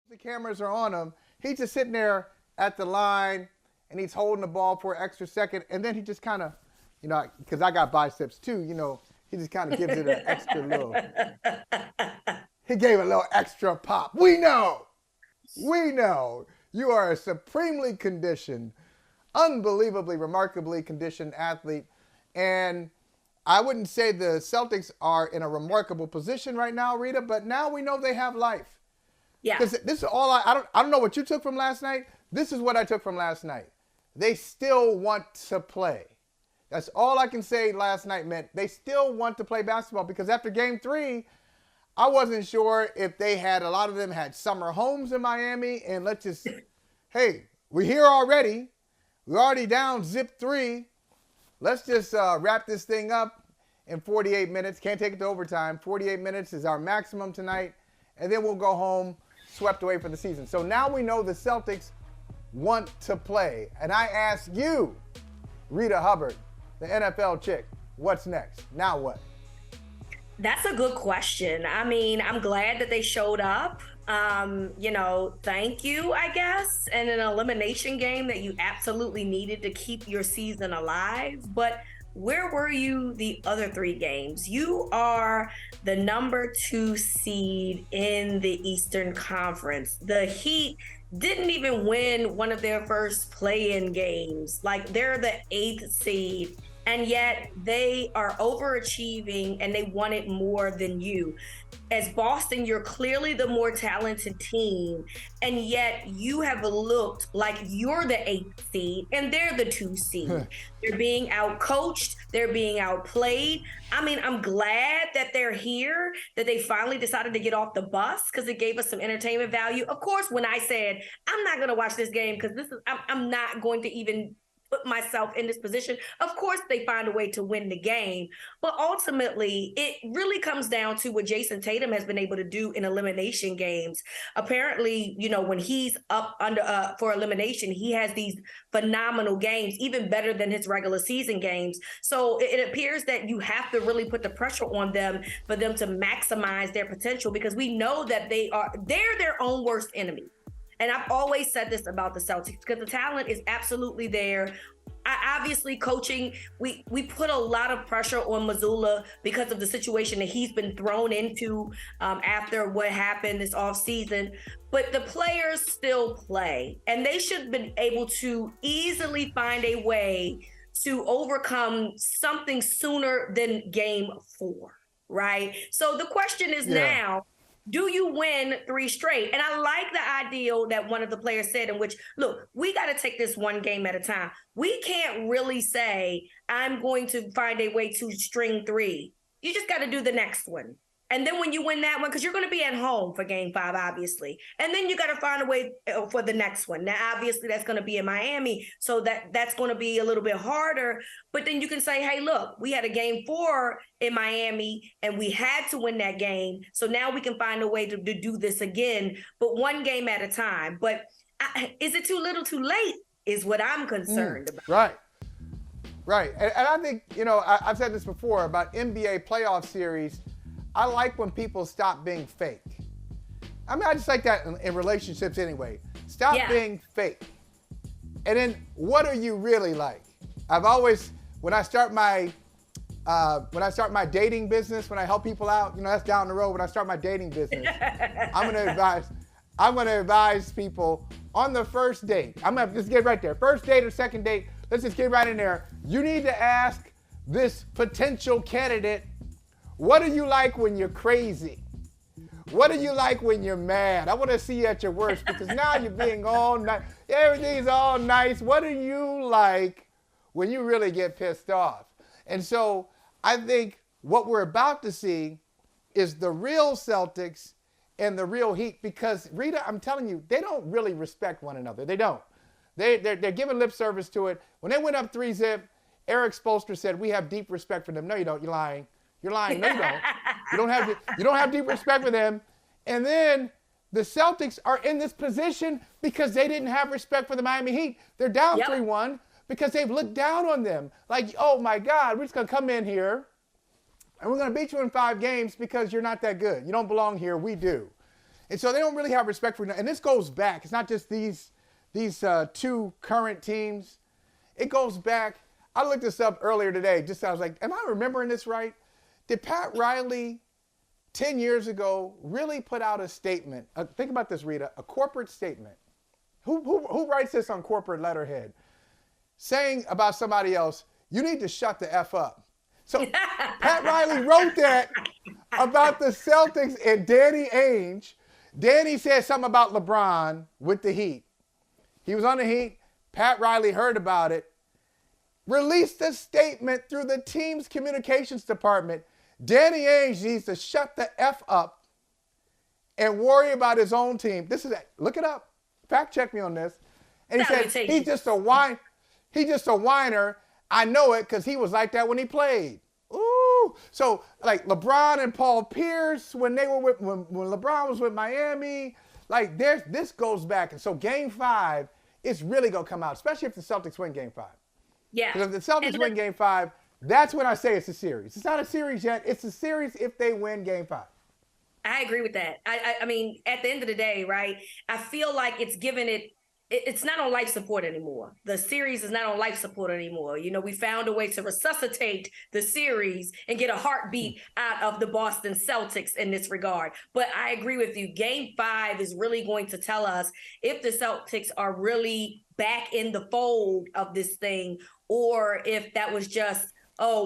The cameras are on him. He's just sitting there at the line, and he's holding the ball for an extra second, and then he just kind of, because I got biceps too, he just kind of gives it an extra little. He gave a little extra pop. We know. You are a supremely conditioned, unbelievably, remarkably conditioned athlete, and I wouldn't say the Celtics are in a remarkable position right now, Rita, but now we know they have life. Yeah. Because this is all I don't know what you took from last night. This is what I took from last night. They still want to play. That's all I can say last night meant. They still want to play basketball because after game 3, I wasn't sure if a lot of them had summer homes in Miami and hey, we're here already. We're already down zip 3. Let's just wrap this thing up in 48 minutes. Can't take it to overtime. 48 minutes is our maximum tonight. And then we'll go home swept away for the season. So now we know the Celtics want to play. And I ask you, Reeta Hubbard, the NFL chick, what's next? Now what? That's a good question. I mean, I'm glad that they showed up. Thank you, I guess, and an elimination game that you absolutely needed to keep your season alive. But where were you the other 3 games? You are the number 2 seed in the Eastern Conference. The Heat didn't even win one of their first play-in games. Like, they're the 8th seed, and yet they are overachieving and they want it more than you. As Boston, you're clearly the more talented team, and yet you have looked like you're the 8th seed and they're the 2 seed. They're being outcoached. They're being outplayed. I mean, I'm glad that they're here, that they finally decided to get off the bus because it gave us some entertainment value. Of course, when I said, I'm not going to watch this game because I'm not going to even put myself in this position. Of course, they find a way to win the game. But ultimately, it really comes down to what Jason Tatum has been able to do in elimination games. Apparently, when he's up under for elimination, he has these phenomenal games, even better than his regular season games. So it appears that you have to really put the pressure on them for them to maximize their potential, because we know that they're their own worst enemy. And I've always said this about the Celtics because the talent is absolutely there. Obviously, coaching, we put a lot of pressure on Mazzulla because of the situation that he's been thrown into after what happened this offseason. But the players still play, and they should have been able to easily find a way to overcome something sooner than game 4, right? So the question is now, do you win 3 straight? And I like the ideal that one of the players said, in which, look, we got to take this one game at a time. We can't really say, I'm going to find a way to string 3. You just got to do the next one. And then when you win that one, because you're going to be at home for game 5, obviously. And then you got to find a way for the next one. Now, obviously, that's going to be in Miami. So that's going to be a little bit harder. But then you can say, hey, look, we had a game 4 in Miami and we had to win that game. So now we can find a way to do this again, but one game at a time. But is it too little too late is what I'm concerned about. Right. And I think, I've said this before about NBA playoff series. I like when people stop being fake. I mean, I just like that in relationships anyway. Stop being fake. And then what are you really like? I've always, when I start my dating business, when I help people out, that's down the road. When I start my dating business, I'm going to advise people on the first date. I'm going to just get right there. First date or second date, let's just get right in there. You need to ask this potential candidate, what are you like when you're crazy? What are you like when you're mad? I want to see you at your worst, because now you're being all nice. Everything's all nice. What are you like when you really get pissed off? And so I think what we're about to see is the real Celtics and the real Heat, because, Rita, I'm telling you, they don't really respect one another. They don't. They're giving lip service to it. When they went up 3-0, Eric Spoelstra said, we have deep respect for them. No, you don't. You're lying. You're lying. No, you don't. You don't have deep respect for them. And then the Celtics are in this position because they didn't have respect for the Miami Heat. They're down 3-1 because they've looked down on them. Like, oh, my God, we're just going to come in here and we're going to beat you in 5 games because you're not that good. You don't belong here. We do. And so they don't really have respect for, and this goes back. It's not just these two current teams. It goes back. I looked this up earlier today. I was like, am I remembering this right? Did Pat Riley 10 years ago really put out a statement? Think about this, Rita, a corporate statement. Who writes this on corporate letterhead? Saying about somebody else, you need to shut the F up. So Pat Riley wrote that about the Celtics and Danny Ainge. Danny said something about LeBron with the Heat. He was on the Heat. Pat Riley heard about it, released a statement through the team's communications department. Danny Ainge needs to shut the F up and worry about his own team. Look it up. Fact check me on this. And he said, he's just a whiner. I know it because he was like that when he played. Ooh. So like LeBron and Paul Pierce, when LeBron was with Miami, like this goes back. And so Game 5, it's really going to come out, especially if the Celtics win Game 5. Yeah. Because if the Celtics win Game 5, that's when I say it's a series. It's not a series yet. It's a series if they win Game 5. I agree with that. I mean, at the end of the day, right, I feel like it's not on life support anymore. The series is not on life support anymore. You know, we found a way to resuscitate the series and get a heartbeat out of the Boston Celtics in this regard. But I agree with you. Game 5 is really going to tell us if the Celtics are really back in the fold of this thing, or if that was just,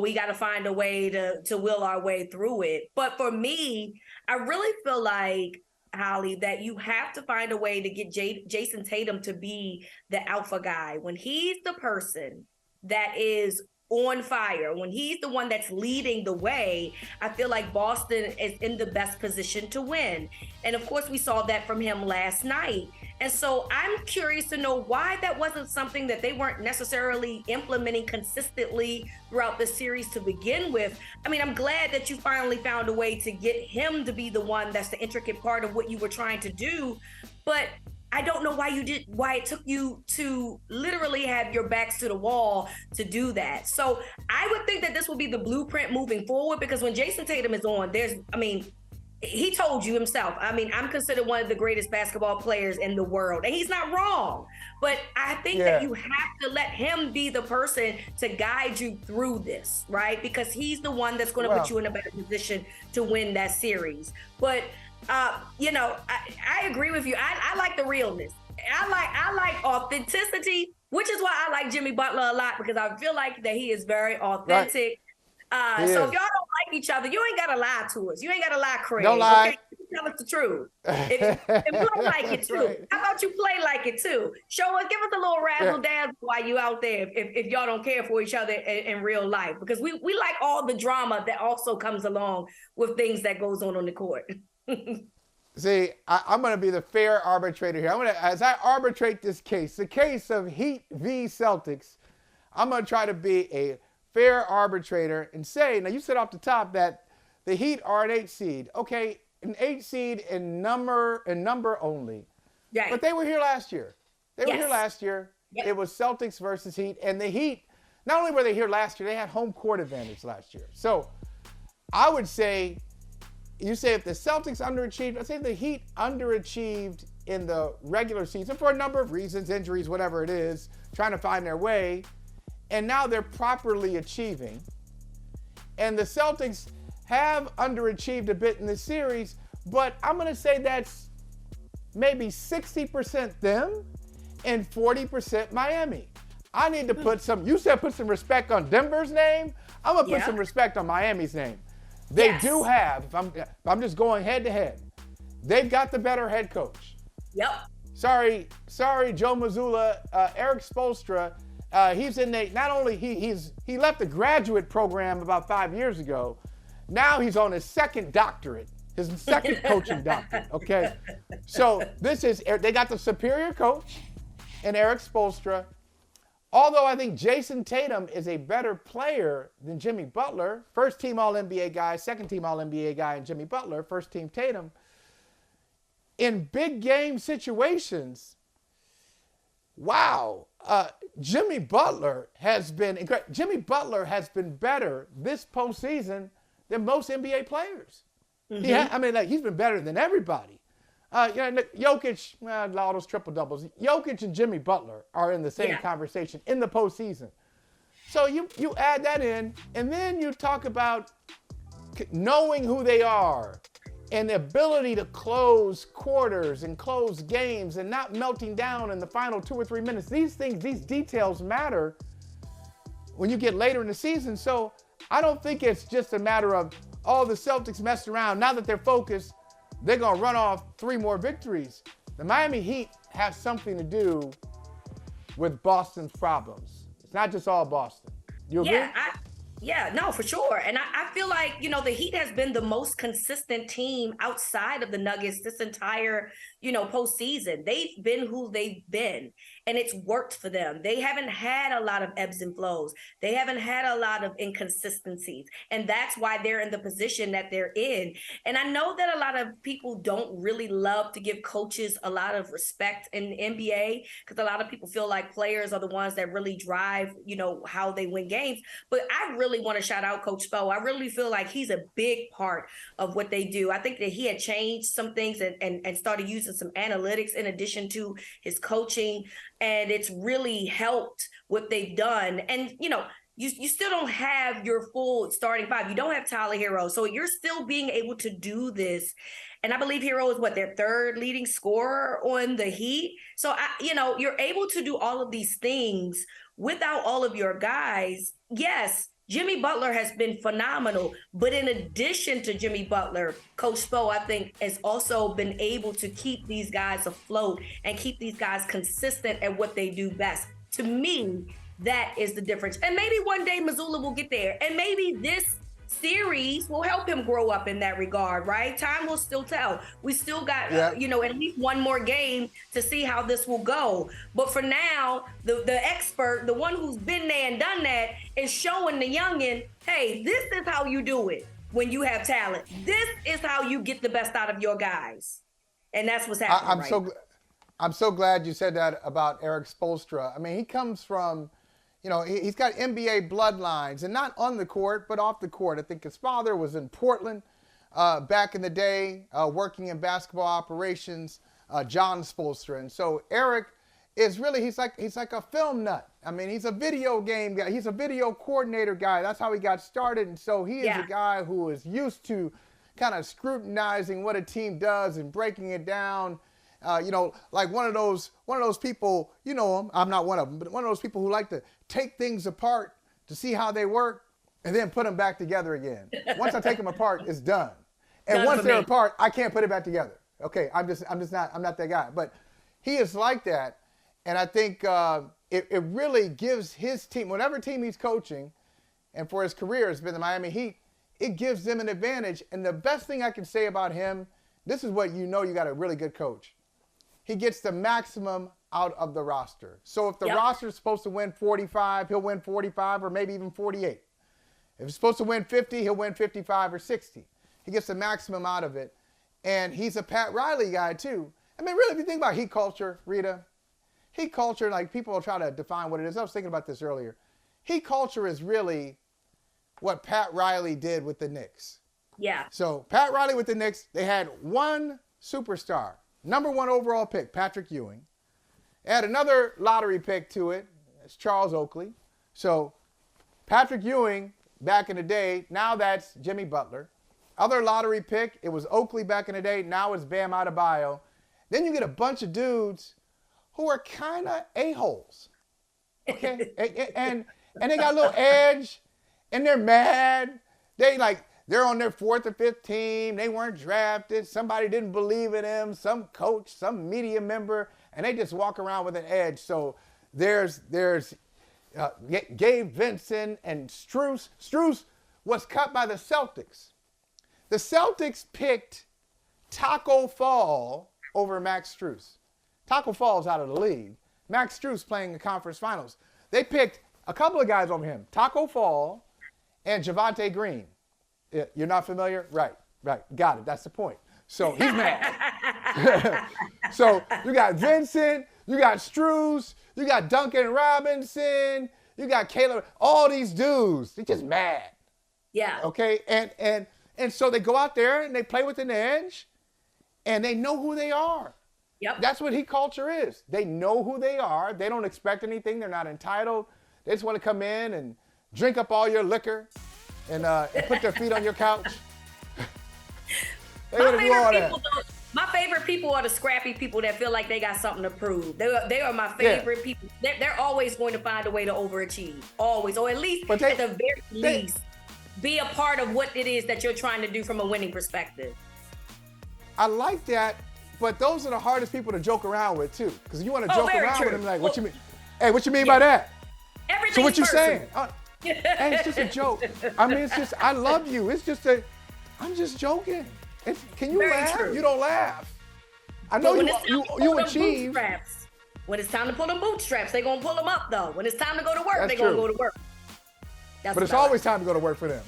we got to find a way to will our way through it. But for me, I really feel like, Holley, that you have to find a way to get Jason Tatum to be the alpha guy. When he's the person that is on fire, when he's the one that's leading the way, I feel like Boston is in the best position to win. And of course, we saw that from him last night. And so I'm curious to know why that wasn't something that they weren't necessarily implementing consistently throughout the series to begin with. I mean, I'm glad that you finally found a way to get him to be the one that's the intricate part of what you were trying to do. But I don't know why it took you to literally have your backs to the wall to do that. So I would think that this will be the blueprint moving forward, because when Jason Tatum is on, he told you himself, I'm considered one of the greatest basketball players in the world, and he's not wrong. But I think that you have to let him be the person to guide you through this, right? Because he's the one that's going to put you in a better position to win that series. But, I agree with you. I like the realness. I like authenticity, which is why I like Jimmy Butler a lot, because I feel like that he is very authentic. Right. So if y'all don't like each other, you ain't got to lie to us. You ain't got to lie, Craig. Don't lie. Okay? Tell us the truth. If you don't like it too, how about you play like it too? Show us, give us a little razzle dazzle while you out there. If y'all don't care for each other in real life, because we like all the drama that also comes along with things that goes on the court. See, I'm going to be the fair arbitrator here. As I arbitrate this case, the case of Heat v. Celtics, I'm going to try to be a fair arbitrator and say, now you said off the top that the Heat are an 8 seed. Okay, an 8 seed in number only. Right. But they were here last year. Yep. It was Celtics versus Heat. And the Heat, not only were they here last year, they had home court advantage last year. So I would say, you say if the Celtics underachieved, I'd say the Heat underachieved in the regular season for a number of reasons, injuries, whatever it is, trying to find their way. And now they're properly achieving. And the Celtics have underachieved a bit in the series, but I'm going to say that's maybe 60% them and 40% Miami. I need to put some respect on Denver's name. I'm going to put some respect on Miami's name. They do have, if I'm just going head to head, they've got the better head coach. Yep. Sorry, Joe Mazzulla, Eric Spoelstra. He's in not only he left the graduate program about 5 years ago. Now he's on his second doctorate, his second coaching doctorate. Okay, so they got the superior coach in Eric Spoelstra. Although I think Jason Tatum is a better player than Jimmy Butler, first team All-NBA guy, second team All-NBA guy, and Jimmy Butler, first team Tatum. In big game situations, wow. Jimmy Butler has been incredible. Jimmy Butler has been better this postseason than most NBA players. Mm-hmm. He's been better than everybody. Jokic, all those triple doubles. Jokic and Jimmy Butler are in the same conversation in the postseason. So you add that in, and then you talk about knowing who they are and the ability to close quarters and close games and not melting down in the final 2 or 3 minutes. These things, these details matter when you get later in the season. So I don't think it's just a matter of, the Celtics messed around. Now that they're focused, they're going to run off 3 more victories. The Miami Heat have something to do with Boston's problems. It's not just all Boston. You agree? Yeah, no, for sure. And I feel like, the Heat has been the most consistent team outside of the Nuggets this entire, postseason. They've been who they've been, and it's worked for them. They haven't had a lot of ebbs and flows. They haven't had a lot of inconsistencies. And that's why they're in the position that they're in. And I know that a lot of people don't really love to give coaches a lot of respect in the NBA, because a lot of people feel like players are the ones that really drive, how they win games. But I really want to shout out Coach Spo. I really feel like he's a big part of what they do. I think that he had changed some things and started using some analytics in addition to his coaching, and it's really helped what they've done. And, you still don't have your full starting 5. You don't have Tyler Hero. So you're still being able to do this. And I believe Hero is their 3rd leading scorer on the Heat. So, you're able to do all of these things without all of your guys. Yes, Jimmy Butler has been phenomenal, but in addition to Jimmy Butler, Coach Spo, I think, has also been able to keep these guys afloat and keep these guys consistent at what they do best. To me, that is the difference. And maybe one day Missoula will get there, and maybe this series will help him grow up in that regard, right? Time will still tell. We still got, at least one more game to see how this will go. But for now, the expert, the one who's been there and done that, is showing the youngin, hey, this is how you do it when you have talent. This is how you get the best out of your guys. And that's what's happening I'm so glad you said that about Eric Spoelstra. I mean, he comes from, he's got NBA bloodlines, and not on the court, but off the court. I think his father was in Portland back in the day, working in basketball operations, John Spoelstra. And so Eric is really, he's like a film nut. I mean, he's a video game guy. He's a video coordinator guy. That's how he got started. And so he is a guy who is used to kind of scrutinizing what a team does and breaking it down. Like one of those people, I'm not one of them, but one of those people who like to take things apart to see how they work and then put them back together again. Once I take them apart, it's done. And once they're apart, I can't put it back together. Okay, I'm not that guy. But he is like that. And I think it really gives his team, whatever team he's coaching, and for his career, it's been the Miami Heat, it gives them an advantage. And the best thing I can say about him, this is what you got a really good coach. He gets the maximum out of the roster. So if the roster is supposed to win 45, he'll win 45 or maybe even 48. If it's supposed to win 50, he'll win 55 or 60. He gets the maximum out of it. And he's a Pat Riley guy too. I mean, really, if you think about Heat culture, Rita, Heat culture, like people will try to define what it is. I was thinking about this earlier. Heat culture is really what Pat Riley did with the Knicks. Yeah. So Pat Riley with the Knicks, they had one superstar. Number 1 overall pick, Patrick Ewing. Add another lottery pick to it. It's Charles Oakley. So Patrick Ewing back in the day, now that's Jimmy Butler. Other lottery pick, it was Oakley back in the day, now it's Bam Adebayo. Then you get a bunch of dudes who are kind of a-holes. Okay? and they got a little edge, and they're mad. They're on their 4th or 5th team. They weren't drafted. Somebody didn't believe in them. Some coach, some media member, and they just walk around with an edge. So there's Gabe Vincent and Strus. Strus was cut by the Celtics. The Celtics picked Taco Fall over Max Strus. Taco Fall's out of the league. Max Strus playing the conference finals. They picked a couple of guys over him, Taco Fall and Javonte Green. You're not familiar? Right. Got it. That's the point. So he's mad. So you got Vincent, you got Strus, you got Duncan Robinson, you got Caleb, all these dudes. They're just mad. Yeah. Okay. And so they go out there and they play with an edge. and they know who they are. Yep. That's what culture is. They know who they are. They don't expect anything. They're not entitled. They just want to come in and drink up all your liquor and put their feet on your couch. My favorite people are the scrappy people that feel like they got something to prove. They are my favorite people. They're always going to find a way to overachieve. Always. Or at least, at the very least, be a part of what it is that you're trying to do from a winning perspective. I like that, but those are the hardest people to joke around with, too. Because you want to joke around with them like, what you mean? Hey, what you mean by that? So what you saying? Hey, it's just a joke. I mean, it's just, I love you. It's just I'm just joking. Can you laugh? True. You don't laugh. I know you achieve. When it's time to pull them bootstraps, they're going to pull them up, though. When it's time to go to work, they're going to go to work. But it's always time to go to work for them.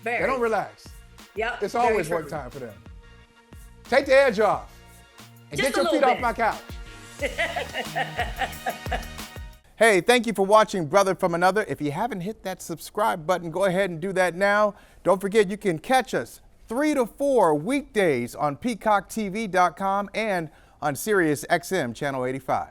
They don't relax. Yep. It's always work time for them. Take the edge off and get your feet off my couch. Hey, thank you for watching Brother from Another. If you haven't hit that subscribe button, go ahead and do that now. Don't forget, you can catch us 3 to 4 weekdays on PeacockTV.com and on Sirius XM Channel 85.